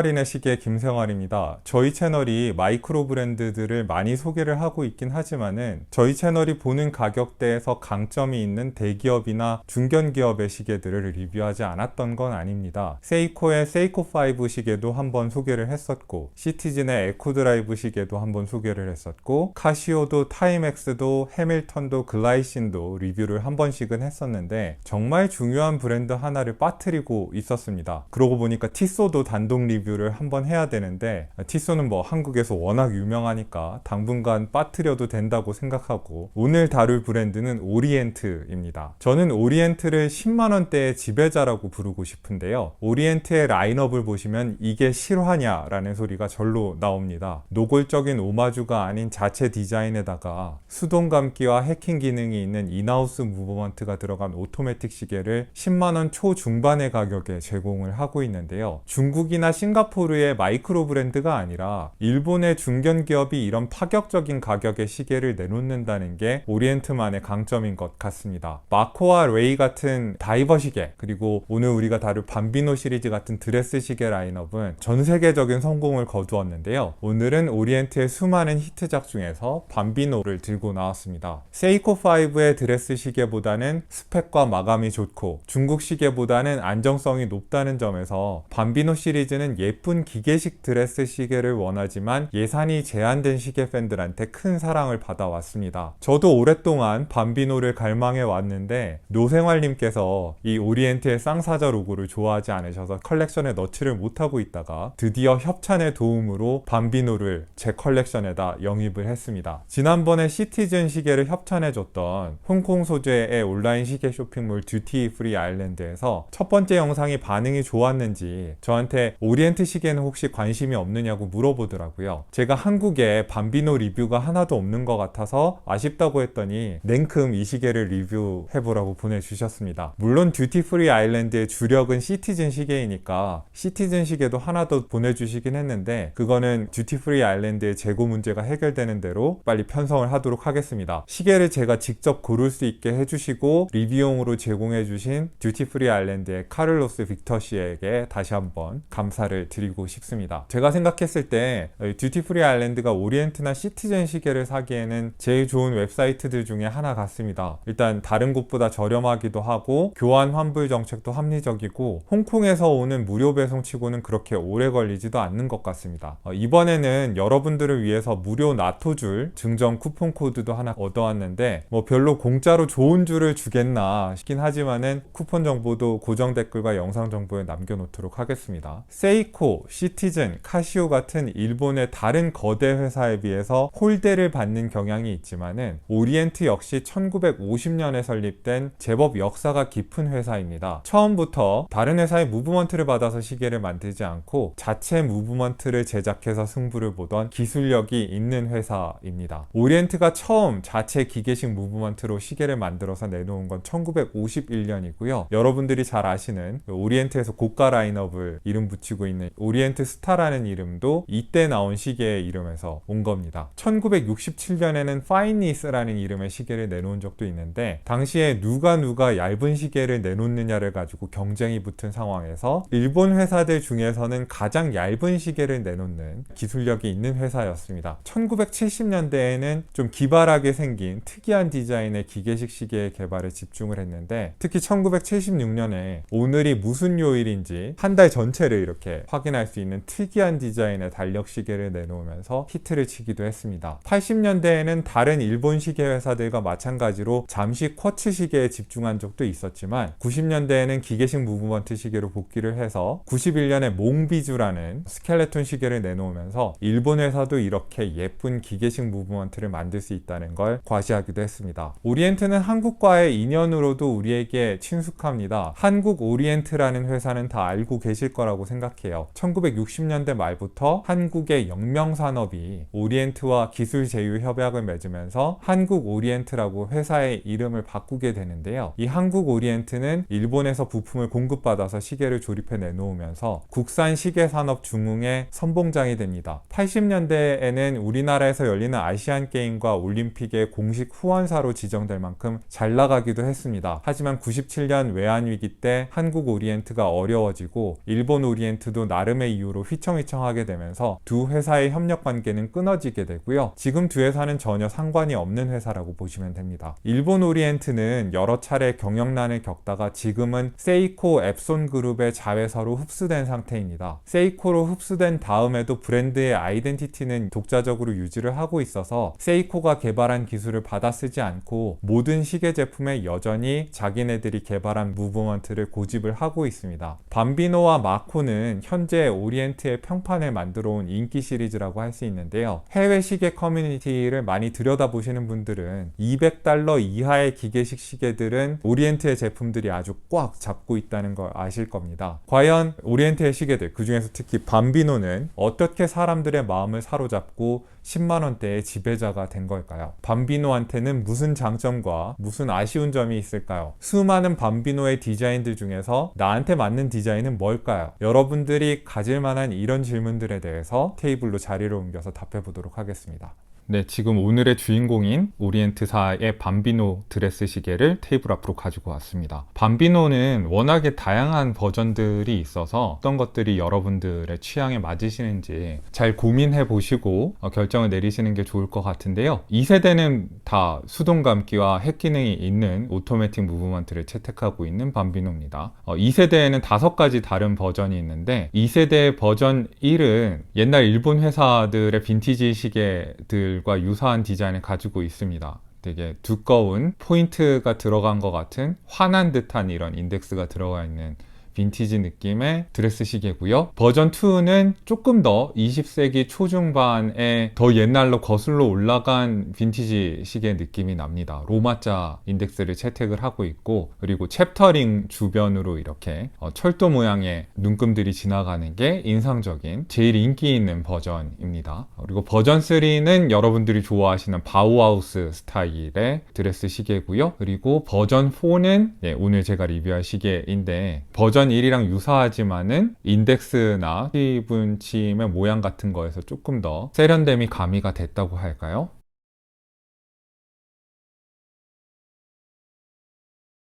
생활인의 시계 김생활입니다. 저희 채널이 마이크로 브랜드들을 많이 소개를 하고 있긴 하지만은 저희 채널이 보는 가격대에서 강점이 있는 대기업이나 중견기업의 시계들을 리뷰하지 않았던 건 아닙니다. 세이코의 세이코5 시계도 한번 소개를 했었고, 시티즌의 에코드라이브 시계도 한번 소개를 했었고, 카시오도 타임엑스도 해밀턴도 글라이신도 리뷰를 한 번씩은 했었는데 정말 중요한 브랜드 하나를 빠뜨리고 있었습니다. 그러고 보니까 티쏘도 단독 리뷰를 한번 해야 되는데, 티쏘는 뭐 한국에서 워낙 유명하니까 당분간 빠뜨려도 된다고 생각하고, 오늘 다룰 브랜드는 오리엔트입니다. 저는 오리엔트를 10만원대의 지배자라고 부르고 싶은데요, 오리엔트의 라인업을 보시면 이게 실화냐 라는 소리가 절로 나옵니다. 노골적인 오마주가 아닌 자체 디자인에다가 수동 감기와 해킹 기능이 있는 인하우스 무브먼트가 들어간 오토매틱 시계를 10만원 초중반의 가격에 제공을 하고 있는데요, 중국이나 싱가포르의 마이크로 브랜드가 아니라 일본의 중견기업이 이런 파격적인 가격의 시계를 내놓는다는 게 오리엔트만의 강점인 것 같습니다. 마코와 레이 같은 다이버 시계, 그리고 오늘 우리가 다룰 밤비노 시리즈 같은 드레스 시계 라인업은 전 세계적인 성공을 거두었는데요, 오늘은 오리엔트의 수많은 히트작 중에서 밤비노를 들고 나왔습니다. 세이코5의 드레스 시계보다는 스펙과 마감이 좋고 중국 시계보다는 안정성이 높다는 점에서 밤비노 시리즈는 예쁜 기계식 드레스 시계를 원하지만 예산이 제한된 시계 팬들한테 큰 사랑을 받아왔습니다. 저도 오랫동안 밤비노를 갈망해 왔는데 노생활님께서 이 오리엔트의 쌍사자 로고를 좋아하지 않으셔서 컬렉션에 넣지를 못하고 있다가 드디어 협찬의 도움으로 밤비노를 제 컬렉션에다 영입을 했습니다. 지난번에 시티즌 시계를 협찬해줬던 홍콩 소재의 온라인 시계 쇼핑몰 듀티 프리 아일랜드에서 첫 번째 영상이 반응이 좋았는지 저한테 오리엔트 시계는 혹시 관심이 없느냐고 물어보더라고요. 제가 한국에 밤비노 리뷰가 하나도 없는 것 같아서 아쉽다고 했더니 냉큼 이 시계를 리뷰해보라고 보내주셨습니다. 물론 듀티 프리 아일랜드의 주력은 시티즌 시계이니까 시티즌 시계도 하나 더 보내주시긴 했는데, 그거는 듀티 프리 아일랜드의 재고 문제가 해결되는 대로 빨리 편성을 하도록 하겠습니다. 시계를 제가 직접 고를 수 있게 해주시고 리뷰용으로 제공해주신 듀티 프리 아일랜드의 카를로스 빅터 씨에게 다시 한번 감사를 드리고 싶습니다. 제가 생각했을 때 듀티 프리 아일랜드가 오리엔트나 시티즌 시계를 사기에는 제일 좋은 웹사이트들 중에 하나 같습니다. 일단 다른 곳보다 저렴하기도 하고 교환 환불 정책도 합리적이고 홍콩에서 오는 무료 배송치고는 그렇게 오래 걸리지도 않는 것 같습니다. 이번에는 여러분들을 위해서 무료 나토줄 증정 쿠폰 코드도 하나 얻어왔는데 뭐 별로 공짜로 좋은 줄을 주겠나 싶긴 하지만은 쿠폰 정보도 고정 댓글과 영상 정보에 남겨놓도록 하겠습니다. 세이코, 시티즌, 카시오 같은 일본의 다른 거대 회사에 비해서 홀대를 받는 경향이 있지만은 오리엔트 역시 1950년에 설립된 제법 역사가 깊은 회사입니다. 처음부터 다른 회사의 무브먼트를 받아서 시계를 만들지 않고 자체 무브먼트를 제작해서 승부를 보던 기술력이 있는 회사입니다. 오리엔트가 처음 자체 기계식 무브먼트로 시계를 만들어서 내놓은 건 1951년이고요. 여러분들이 잘 아시는 오리엔트에서 고가 라인업을 이름 붙이고 있는 오리엔트 스타라는 이름도 이때 나온 시계의 이름에서 온 겁니다. 1967년에는 파인니스라는 이름의 시계를 내놓은 적도 있는데, 당시에 누가 얇은 시계를 내놓느냐를 가지고 경쟁이 붙은 상황에서 일본 회사들 중에서는 가장 얇은 시계를 내놓는 기술력이 있는 회사였습니다. 1970년대에는 좀 기발하게 생긴 특이한 디자인의 기계식 시계의 개발에 집중을 했는데, 특히 1976년에 오늘이 무슨 요일인지 한 달 전체를 이렇게 확인할 수 있는 특이한 디자인의 달력 시계를 내놓으면서 히트를 치기도 했습니다. 80년대에는 다른 일본 시계 회사들과 마찬가지로 잠시 쿼츠 시계에 집중한 적도 있었지만 90년대에는 기계식 무브먼트 시계로 복귀를 해서 91년에 몽비주라는 스켈레톤 시계를 내놓으면서 일본 회사도 이렇게 예쁜 기계식 무브먼트를 만들 수 있다는 걸 과시하기도 했습니다. 오리엔트는 한국과의 인연으로도 우리에게 친숙합니다. 한국 오리엔트라는 회사는 다 알고 계실 거라고 생각해요. 1960년대 말부터 한국의 영명산업이 오리엔트와 기술 제휴 협약을 맺으면서 한국 오리엔트라고 회사의 이름을 바꾸게 되는데요, 이 한국 오리엔트는 일본에서 부품을 공급받아서 시계를 조립해 내놓으면서 국산 시계 산업 중흥의 선봉장이 됩니다. 80년대에는 우리나라에서 열리는 아시안 게임과 올림픽의 공식 후원사로 지정될 만큼 잘 나가기도 했습니다. 하지만 97년 외환위기 때 한국 오리엔트가 어려워지고 일본 오리엔트도 나름의 이유로 휘청휘청하게 되면서 두 회사의 협력 관계는 끊어지게 되고요. 지금 두 회사는 전혀 상관이 없는 회사라고 보시면 됩니다. 일본 오리엔트는 여러 차례 경영난을 겪다가 지금은 세이코 앱손 그룹의 자회사로 흡수된 상태입니다. 세이코로 흡수된 다음에도 브랜드의 아이덴티티는 독자적으로 유지를 하고 있어서 세이코가 개발한 기술을 받아 쓰지 않고 모든 시계 제품에 여전히 자기네들이 개발한 무브먼트를 고집을 하고 있습니다. 밤비노와 마코는 현재 오리엔트의 평판을 만들어 온 인기 시리즈라고 할 수 있는데요. 해외 시계 커뮤니티를 많이 들여다보시는 분들은 $200 이하의 기계식 시계들은 오리엔트의 제품들이 아주 꽉 잡고 있다는 걸 아실 겁니다. 과연 오리엔트의 시계들, 그 중에서 특히 밤비노는 어떻게 사람들의 마음을 사로잡고 10만원대의 지배자가 된 걸까요? 밤비노한테는 무슨 장점과 무슨 아쉬운 점이 있을까요? 수많은 밤비노의 디자인들 중에서 나한테 맞는 디자인은 뭘까요? 여러분들이 가질 만한 이런 질문들에 대해서 테이블로 자리를 옮겨서 답해 보도록 하겠습니다. 네, 지금 오늘의 주인공인 오리엔트사의 밤비노 드레스 시계를 테이블 앞으로 가지고 왔습니다. 밤비노는 워낙에 다양한 버전들이 있어서 어떤 것들이 여러분들의 취향에 맞으시는지 잘 고민해 보시고 결정을 내리시는 게 좋을 것 같은데요. 2세대는 다 수동 감기와 핵 기능이 있는 오토매틱 무브먼트를 채택하고 있는 밤비노입니다. 2세대에는 5가지 다른 버전이 있는데 2세대 버전 1은 옛날 일본 회사들의 빈티지 시계들 과 유사한 디자인을 가지고 있습니다. 되게 두꺼운 포인트가 들어간 것 같은 환한 듯한 이런 인덱스가 들어가 있는 빈티지 느낌의 드레스 시계고요. 버전 2는 조금 더 20세기 초중반에 더 옛날로 거슬러 올라간 빈티지 시계 느낌이 납니다. 로마자 인덱스를 채택을 하고 있고, 그리고 챕터링 주변으로 이렇게 철도 모양의 눈금들이 지나가는 게 인상적인 제일 인기 있는 버전입니다. 그리고 버전 3는 여러분들이 좋아하시는 바우하우스 스타일의 드레스 시계고요. 그리고 버전 4는 오늘 제가 리뷰할 시계인데, 버전 1이랑 유사하지만은 인덱스나 시분침의 모양 같은 거에서 조금 더 세련됨이 가미가 됐다고 할까요?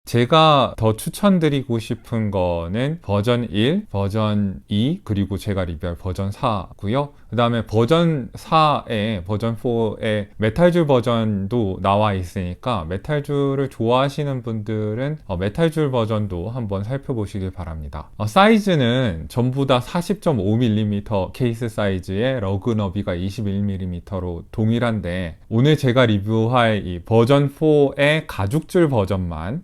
제가 더 추천드리고 싶은 거는 버전 1, 버전 2, 그리고 제가 리뷰할 버전 4고요. 그 다음에 버전 4에 버전 4에 메탈줄 버전도 나와 있으니까 메탈줄을 좋아하시는 분들은 메탈줄 버전도 한번 살펴보시길 바랍니다. 사이즈는 전부 다 40.5mm 케이스 사이즈의 러그 너비가 21mm로 동일한데, 오늘 제가 리뷰할 이 버전 4의 가죽줄 버전만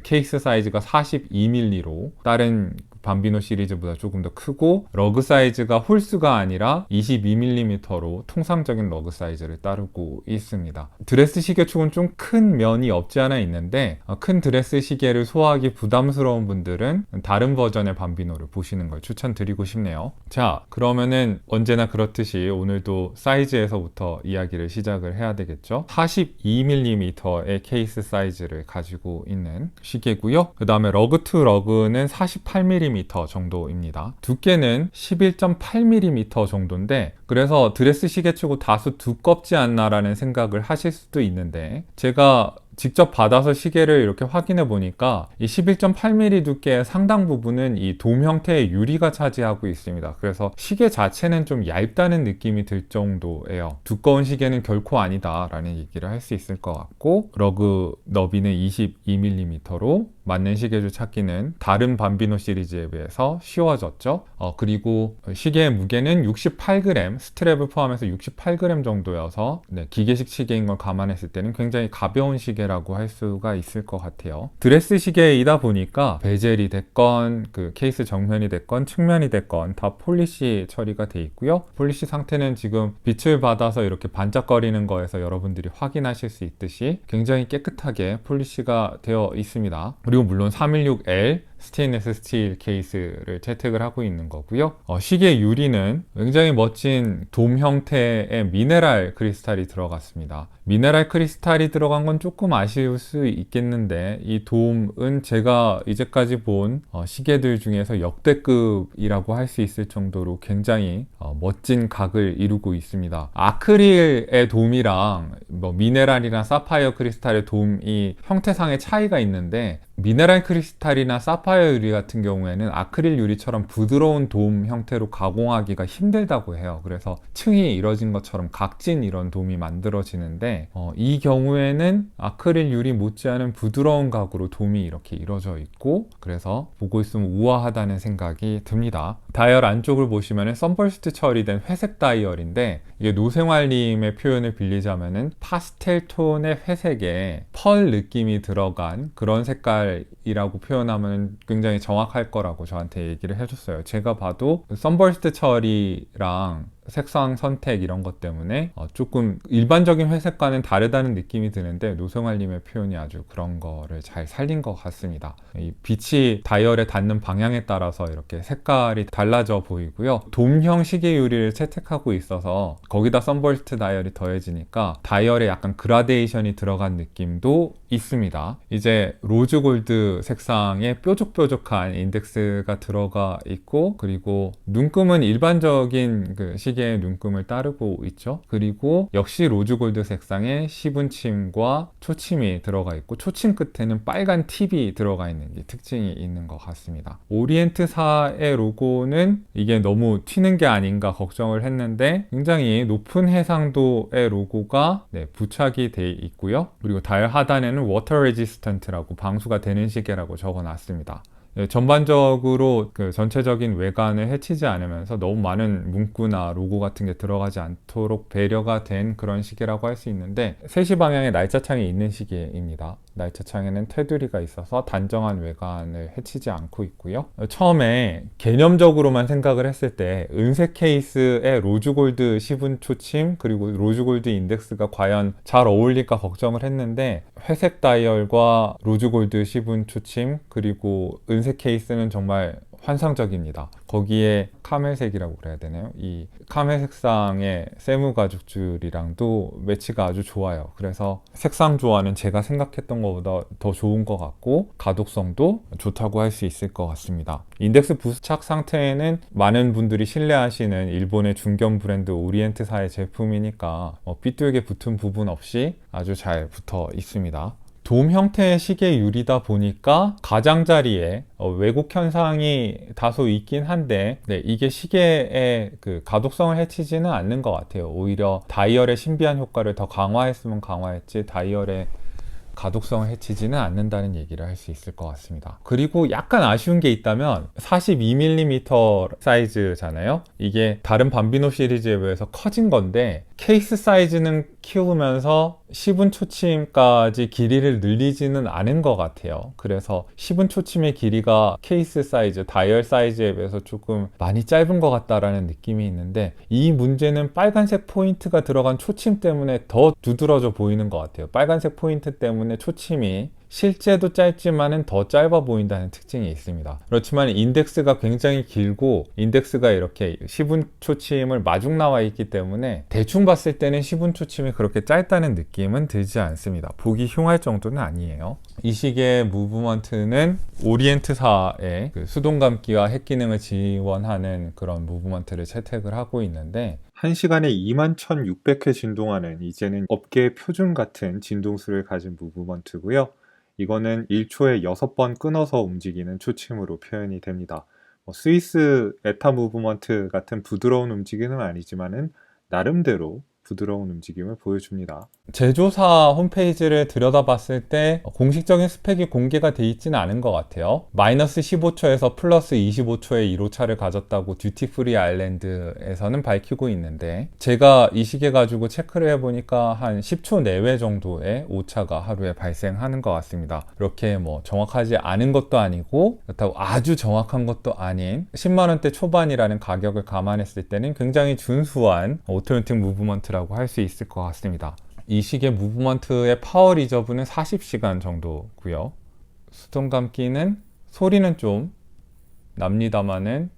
케이스 사이즈가 42mm로 다른 밤비노 시리즈보다 조금 더 크고, 러그 사이즈가 홀수가 아니라 22mm로 통상적인 러그 사이즈를 따르고 있습니다. 드레스 시계 쪽은 좀 큰 면이 없지 않아 있는데, 큰 드레스 시계를 소화하기 부담스러운 분들은 다른 버전의 밤비노를 보시는 걸 추천드리고 싶네요. 자, 그러면은 언제나 그렇듯이 오늘도 사이즈에서부터 이야기를 시작을 해야 되겠죠. 42mm의 케이스 사이즈를 가지고 있는 시계고요. 그 다음에 러그 투 러그는 48mm 정도입니다. 두께는 11.8mm 정도인데, 그래서 드레스 시계치고 다소 두껍지 않나 라는 생각을 하실 수도 있는데, 제가 직접 받아서 시계를 이렇게 확인해 보니까 이 11.8mm 두께의 상당 부분은 이 돔 형태의 유리가 차지하고 있습니다. 그래서 시계 자체는 좀 얇다는 느낌이 들 정도예요. 두꺼운 시계는 결코 아니다 라는 얘기를 할 수 있을 것 같고, 러그 너비는 22mm로 맞는 시계줄 찾기는 다른 밤비노 시리즈에 비해서 쉬워졌죠. 그리고 시계의 무게는 68g, 스트랩을 포함해서 68g 정도여서 기계식 시계인 걸 감안했을 때는 굉장히 가벼운 시계라고 할 수가 있을 것 같아요. 드레스 시계이다 보니까 베젤이 됐건 그 케이스 정면이 됐건 측면이 됐건 다 폴리시 처리가 돼 있고요. 폴리시 상태는 지금 빛을 받아서 이렇게 반짝거리는 거에서 여러분들이 확인하실 수 있듯이 굉장히 깨끗하게 폴리시가 되어 있습니다. 그리고 물론 316L 스테인리스 스틸 케이스를 채택을 하고 있는 거고요. 시계 유리는 굉장히 멋진 돔 형태의 미네랄 크리스탈이 들어갔습니다. 미네랄 크리스탈이 들어간 건 조금 아쉬울 수 있겠는데, 이 돔은 제가 이제까지 본 시계들 중에서 역대급이라고 할 수 있을 정도로 굉장히 멋진 각을 이루고 있습니다. 아크릴의 돔이랑 미네랄이나 사파이어 크리스탈의 돔이 형태상의 차이가 있는데, 미네랄 크리스탈이나 사파이어 사파이어 유리 같은 경우에는 아크릴 유리처럼 부드러운 돔 형태로 가공하기가 힘들다고 해요. 그래서 층이 이뤄진 것처럼 각진 이런 돔이 만들어지는데 이 경우에는 아크릴 유리 못지않은 부드러운 각으로 돔이 이렇게 이루어져 있고, 그래서 보고 있으면 우아하다는 생각이 듭니다. 다이얼 안쪽을 보시면 선버스트 처리된 회색 다이얼인데, 이게 노생활님의 표현을 빌리자면은 파스텔 톤의 회색에 펄 느낌이 들어간 그런 색깔이라고 표현하면 굉장히 정확할 거라고 저한테 얘기를 해줬어요. 제가 봐도 선버스트 처리랑 색상 선택 이런 것 때문에 조금 일반적인 회색과는 다르다는 느낌이 드는데, 노생활님의 표현이 아주 그런 거를 잘 살린 것 같습니다. 이 빛이 다이얼에 닿는 방향에 따라서 이렇게 색깔이 달라져 보이고요. 돔형 시계 유리를 채택하고 있어서 거기다 선버스트 다이얼이 더해지니까 다이얼에 약간 그라데이션이 들어간 느낌도 있습니다. 이제 로즈 골드 색상의 뾰족뾰족한 인덱스가 들어가 있고, 그리고 눈금은 일반적인 그 시계의 눈금을 따르고 있죠. 그리고 역시 로즈 골드 색상의 시분침과 초침이 들어가 있고, 초침 끝에는 빨간 팁이 들어가 있는 게 특징이 있는 것 같습니다. 오리엔트사의 로고는 이게 너무 튀는 게 아닌가 걱정을 했는데, 굉장히 높은 해상도의 로고가 부착이 돼 있고요. 그리고 다이얼 하단에는 워터 레지스턴트라고, 방수가 되는 시계라고 적어 놨습니다. 전반적으로 그 전체적인 외관을 해치지 않으면서 너무 많은 문구나 로고 같은 게 들어가지 않도록 배려가 된 그런 시계라고 할 수 있는데, 3시 방향에 날짜창이 있는 시계입니다. 날짜창에는 테두리가 있어서 단정한 외관을 해치지 않고 있고요. 처음에 개념적으로만 생각을 했을 때 은색 케이스에 로즈골드 시분 초침 그리고 로즈골드 인덱스가 과연 잘 어울릴까 걱정을 했는데, 회색 다이얼과 로즈골드 시분 초침 그리고 은색 케이스는 정말 환상적입니다. 거기에 카멜색이라고 그래야 되나요? 이 카멜 색상의 세무 가죽줄이랑도 매치가 아주 좋아요. 그래서 색상 조화는 제가 생각했던 것보다 더 좋은 것 같고, 가독성도 좋다고 할 수 있을 것 같습니다. 인덱스 부착 상태에는 많은 분들이 신뢰하시는 일본의 중견 브랜드 오리엔트사의 제품이니까 삐뚤게 붙은 부분 없이 아주 잘 붙어 있습니다. 돔 형태의 시계 유리다 보니까 가장자리에 왜곡 현상이 다소 있긴 한데, 이게 시계의 그 가독성을 해치지는 않는 것 같아요. 오히려 다이얼의 신비한 효과를 더 강화했으면 강화했지, 다이얼의 가독성을 해치지는 않는다는 얘기를 할 수 있을 것 같습니다. 그리고 약간 아쉬운 게 있다면 42mm 사이즈잖아요. 이게 다른 밤비노 시리즈에 비해서 커진 건데, 케이스 사이즈는 키우면서 시분 초침까지 길이를 늘리지는 않은 것 같아요. 그래서 시분 초침의 길이가 케이스 사이즈, 다이얼 사이즈에 비해서 조금 많이 짧은 것 같다라는 느낌이 있는데, 이 문제는 빨간색 포인트가 들어간 초침 때문에 더 두드러져 보이는 것 같아요. 빨간색 포인트 때문에 초침이 실제도 짧지만은 더 짧아 보인다는 특징이 있습니다. 그렇지만 인덱스가 굉장히 길고, 인덱스가 이렇게 시분 초침을 마중 나와 있기 때문에 대충 봤을 때는 시분 초침이 그렇게 짧다는 느낌은 들지 않습니다. 보기 흉할 정도는 아니에요. 이 시계의 무브먼트는 오리엔트사의 그 수동 감기와 핵 기능을 지원하는 그런 무브먼트를 채택을 하고 있는데, 1시간에 21,600회 진동하는 이제는 업계의 표준 같은 진동수를 가진 무브먼트고요. 이거는 1초에 6번 끊어서 움직이는 초침으로 표현이 됩니다. 스위스 에타 무브먼트 같은 부드러운 움직임은 아니지만은 나름대로 부드러운 움직임을 보여줍니다. 제조사 홈페이지를 들여다봤을 때 공식적인 스펙이 공개가 돼 있지는 않은 것 같아요. 마이너스 15초에서 플러스 25초의 1호차를 가졌다고 듀티프리 아일랜드에서는 밝히고 있는데, 제가 이 시계 가지고 체크를 해보니까 한 10초 내외 정도의 오차가 하루에 발생하는 것 같습니다. 그렇게 정확하지 않은 것도 아니고, 그렇다고 아주 정확한 것도 아닌 10만원대 초반이라는 가격을 감안했을 때는 굉장히 준수한 오토매틱 무브먼트라고 할 수 있을 것 같습니다. 이 시계 무브먼트의 파워 리저브는 40시간 정도고요. 수동 감기는 소리는 좀 납니다만은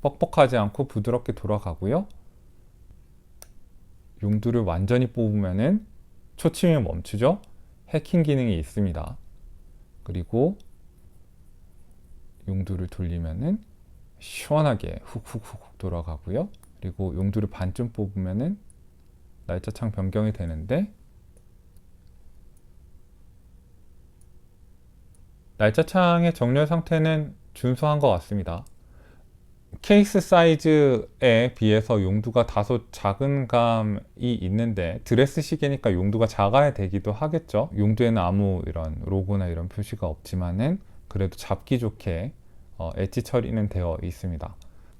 뻑뻑하지 않고 부드럽게 돌아가고요. 용두를 완전히 뽑으면은 초침이 멈추죠. 해킹 기능이 있습니다. 그리고 용두를 돌리면은 시원하게 훅훅훅 돌아가고요. 그리고 용두를 반쯤 뽑으면은 날짜창 변경이 되는데, 날짜창의 정렬 상태는 준수한 것 같습니다. 케이스 사이즈에 비해서 용두가 다소 작은 감이 있는데 드레스 시계니까 용두가 작아야 되기도 하겠죠. 용두에는 아무 이런 로고나 이런 표시가 없지만은 그래도 잡기 좋게 엣지 처리는 되어 있습니다.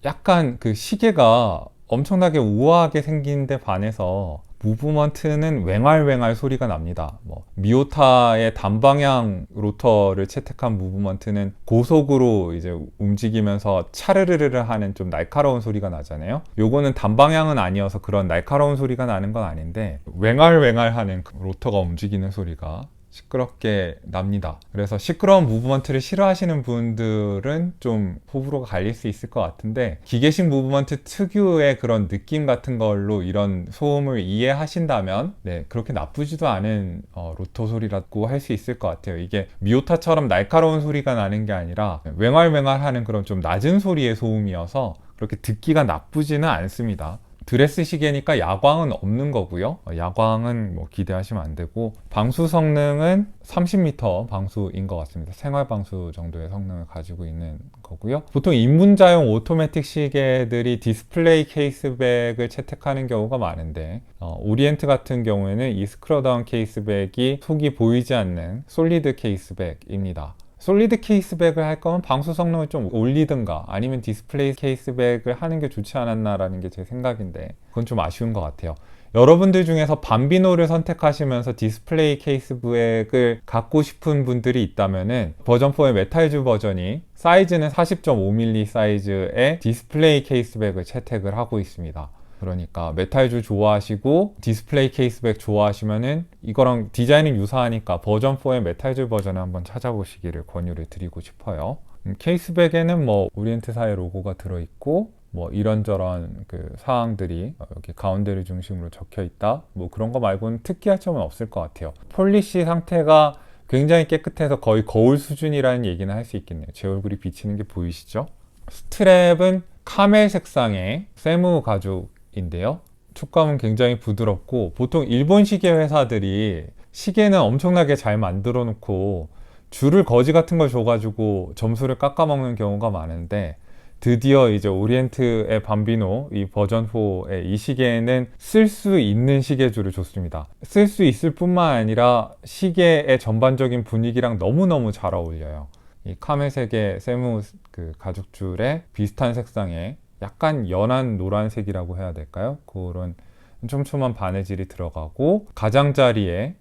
약간 그 시계가 엄청나게 우아하게 생긴 데 반해서 무브먼트는 왱알왱알 소리가 납니다. 미오타의 단방향 로터를 채택한 무브먼트는 고속으로 이제 움직이면서 차르르르 하는 좀 날카로운 소리가 나잖아요. 요거는 단방향은 아니어서 그런 날카로운 소리가 나는 건 아닌데 왱알왱알 하는 그 로터가 움직이는 소리가 시끄럽게 납니다. 그래서 시끄러운 무브먼트를 싫어하시는 분들은 좀 호불호가 갈릴 수 있을 것 같은데, 기계식 무브먼트 특유의 그런 느낌 같은 걸로 이런 소음을 이해하신다면 그렇게 나쁘지도 않은 로터 소리라고 할 수 있을 것 같아요. 이게 미오타처럼 날카로운 소리가 나는 게 아니라 왱알왱알 하는 그런 좀 낮은 소리의 소음이어서 그렇게 듣기가 나쁘지는 않습니다. 드레스 시계니까 야광은 없는 거고요. 야광은 기대하시면 안 되고, 방수 성능은 30m 방수인 것 같습니다. 생활 방수 정도의 성능을 가지고 있는 거고요. 보통 입문자용 오토매틱 시계들이 디스플레이 케이스백을 채택하는 경우가 많은데, 오리엔트 같은 경우에는 이 스크롤다운 케이스백이 속이 보이지 않는 솔리드 케이스백입니다. 솔리드 케이스백을 할 거면 방수 성능을 좀 올리든가 아니면 디스플레이 케이스백을 하는 게 좋지 않았나라는 게 제 생각인데, 그건 좀 아쉬운 것 같아요. 여러분들 중에서 밤비노를 선택하시면서 디스플레이 케이스백을 갖고 싶은 분들이 있다면은 버전 4의 메탈즈 버전이 사이즈는 40.5mm 사이즈의 디스플레이 케이스백을 채택을 하고 있습니다. 그러니까 메탈줄 좋아하시고 디스플레이 케이스백 좋아하시면은 이거랑 디자인은 유사하니까 버전 4의 메탈줄 버전을 한번 찾아보시기를 권유를 드리고 싶어요. 케이스백에는 오리엔트사의 로고가 들어있고 이런저런 그 사항들이 여기 가운데를 중심으로 적혀 있다, 그런 거 말고는 특이할 점은 없을 것 같아요. 폴리시 상태가 굉장히 깨끗해서 거의 거울 수준이라는 얘기는 할 수 있겠네요. 제 얼굴이 비치는 게 보이시죠? 스트랩은 카멜 색상의 세무 가죽인데요. 촉감은 굉장히 부드럽고, 보통 일본 시계 회사들이 시계는 엄청나게 잘 만들어 놓고 줄을 거지 같은 걸 줘가지고 점수를 깎아먹는 경우가 많은데, 드디어 이제 오리엔트의 밤비노 이 버전 4의 이 시계에는 쓸 수 있는 시계줄을 줬습니다. 쓸 수 있을 뿐만 아니라 시계의 전반적인 분위기랑 너무너무 잘 어울려요. 이 카멜색의 세무 그 가죽줄에 비슷한 색상의 약간 연한 노란색이라고 해야 될까요? 그런 촘촘한 바느질이 들어가고, 가장자리에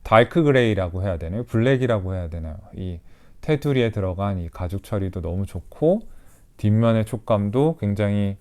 다크 그레이라고 해야 되나요? 블랙이라고 해야 되나요? 이 테두리에 들어간 이 가죽 처리도 너무 좋고, 뒷면의 촉감도 굉장히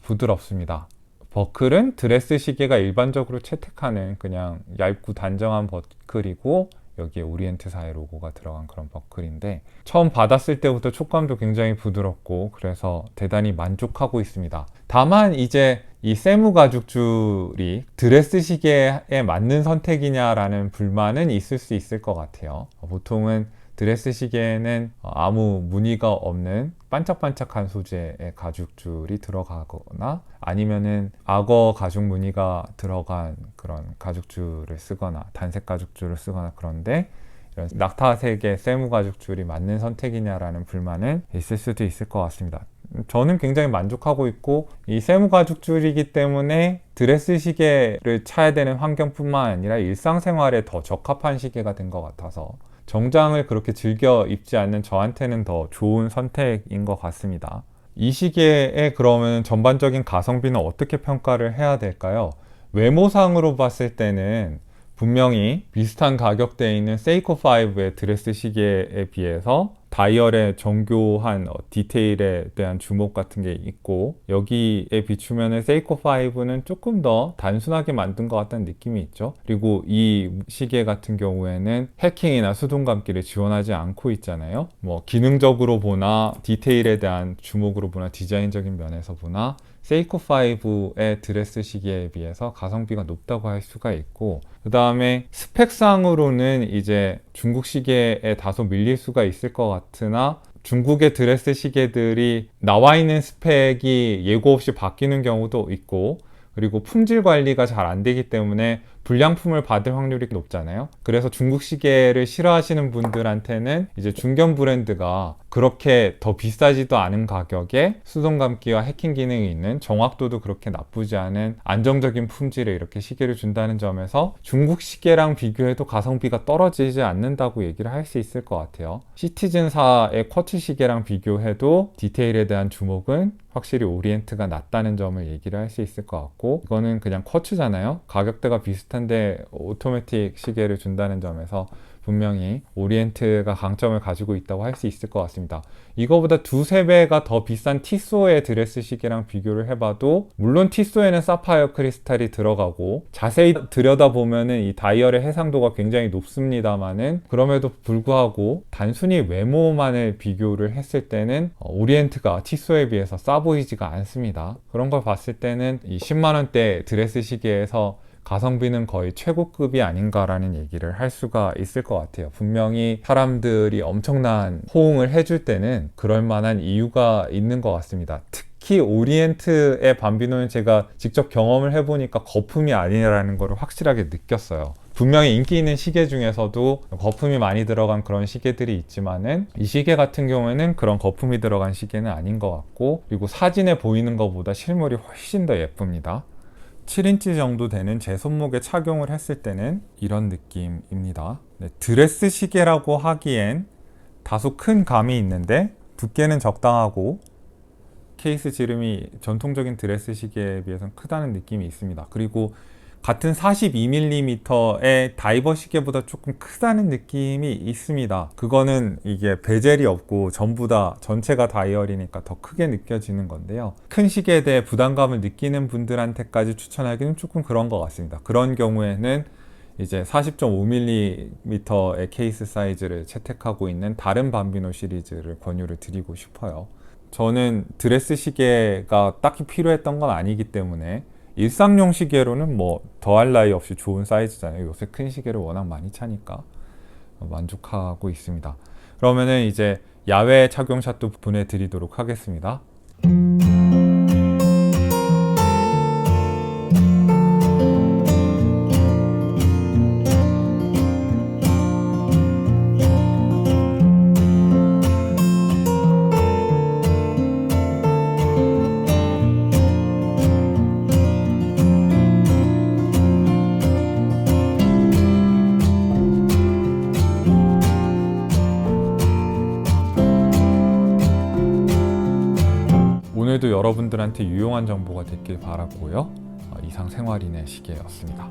부드럽습니다. 버클은 드레스 시계가 일반적으로 채택하는 그냥 얇고 단정한 버클이고, 여기에 오리엔트사의 로고가 들어간 그런 버클인데, 처음 받았을 때부터 촉감도 굉장히 부드럽고 그래서 대단히 만족하고 있습니다. 다만 이제 이 세무 가죽줄이 드레스 시계에 맞는 선택이냐라는 불만은 있을 수 있을 것 같아요. 보통은 드레스 시계에는 아무 무늬가 없는 반짝반짝한 소재의 가죽줄이 들어가거나 아니면은 악어 가죽 무늬가 들어간 그런 가죽줄을 쓰거나 단색 가죽줄을 쓰거나, 그런데 이런 낙타색의 세무 가죽줄이 맞는 선택이냐라는 불만은 있을 수도 있을 것 같습니다. 저는 굉장히 만족하고 있고, 이 세무 가죽줄이기 때문에 드레스 시계를 차야 되는 환경뿐만 아니라 일상생활에 더 적합한 시계가 된 것 같아서 정장을 그렇게 즐겨 입지 않는 저한테는 더 좋은 선택인 것 같습니다. 이 시계의 그러면 전반적인 가성비는 어떻게 평가를 해야 될까요? 외모상으로 봤을 때는 분명히 비슷한 가격대에 있는 세이코5의 드레스 시계에 비해서 다이얼의 정교한 디테일에 대한 주목 같은 게 있고, 여기에 비추면 세이코5는 조금 더 단순하게 만든 것 같다는 느낌이 있죠. 그리고 이 시계 같은 경우에는 해킹이나 수동 감기를 지원하지 않고 있잖아요. 기능적으로 보나 디테일에 대한 주목으로 보나 디자인적인 면에서 보나 세이코5의 드레스 시계에 비해서 가성비가 높다고 할 수가 있고, 그 다음에 스펙상으로는 이제 중국 시계에 다소 밀릴 수가 있을 것 같으나, 중국의 드레스 시계들이 나와 있는 스펙이 예고 없이 바뀌는 경우도 있고, 그리고 품질 관리가 잘 안 되기 때문에 불량품을 받을 확률이 높잖아요. 그래서 중국 시계를 싫어하시는 분들한테는 이제 중견 브랜드가 그렇게 더 비싸지도 않은 가격에 수동 감기와 해킹 기능이 있는, 정확도도 그렇게 나쁘지 않은 안정적인 품질의 이렇게 시계를 준다는 점에서 중국 시계랑 비교해도 가성비가 떨어지지 않는다고 얘기를 할 수 있을 것 같아요. 시티즌사의 쿼츠 시계랑 비교해도 디테일에 대한 주목은 확실히 오리엔트가 낮다는 점을 얘기를 할 수 있을 것 같고, 이거는 그냥 쿼츠잖아요. 가격대가 비슷한데 오토매틱 시계를 준다는 점에서 분명히 오리엔트가 강점을 가지고 있다고 할 수 있을 것 같습니다. 이거보다 두세 배가 더 비싼 티소의 드레스 시계랑 비교를 해봐도, 물론 티소에는 사파이어 크리스탈이 들어가고 자세히 들여다보면은 이 다이얼의 해상도가 굉장히 높습니다만은, 그럼에도 불구하고 단순히 외모만을 비교를 했을 때는 오리엔트가 티소에 비해서 싸 보이지가 않습니다. 그런 걸 봤을 때는 이 10만원대 드레스 시계에서 가성비는 거의 최고급이 아닌가라는 얘기를 할 수가 있을 것 같아요. 분명히 사람들이 엄청난 호응을 해줄 때는 그럴 만한 이유가 있는 것 같습니다. 특히 오리엔트의 밤비노는 제가 직접 경험을 해보니까 거품이 아니라는 걸 확실하게 느꼈어요. 분명히 인기 있는 시계 중에서도 거품이 많이 들어간 그런 시계들이 있지만은, 이 시계 같은 경우에는 그런 거품이 들어간 시계는 아닌 것 같고, 그리고 사진에 보이는 것보다 실물이 훨씬 더 예쁩니다. 7인치 정도 되는 제 손목에 착용을 했을 때는 이런 느낌입니다. 네, 드레스 시계라고 하기엔 다소 큰 감이 있는데 두께는 적당하고 케이스 지름이 전통적인 드레스 시계에 비해서는 크다는 느낌이 있습니다. 그리고 같은 42mm의 다이버 시계보다 조금 크다는 느낌이 있습니다. 그거는 이게 베젤이 없고 전부 다 전체가 다이얼이니까 더 크게 느껴지는 건데요. 큰 시계에 대해 부담감을 느끼는 분들한테까지 추천하기는 조금 그런 것 같습니다. 그런 경우에는 이제 40.5mm의 케이스 사이즈를 채택하고 있는 다른 밤비노 시리즈를 권유를 드리고 싶어요. 저는 드레스 시계가 딱히 필요했던 건 아니기 때문에, 일상용 시계로는 뭐 더할 나위 없이 좋은 사이즈잖아요. 요새 큰 시계를 워낙 많이 차니까 만족하고 있습니다. 그러면은 이제 야외 착용샷도 보내드리도록 하겠습니다. 오늘도 여러분들한테 유용한 정보가 됐길 바라고요. 이상 생활인의 시계였습니다.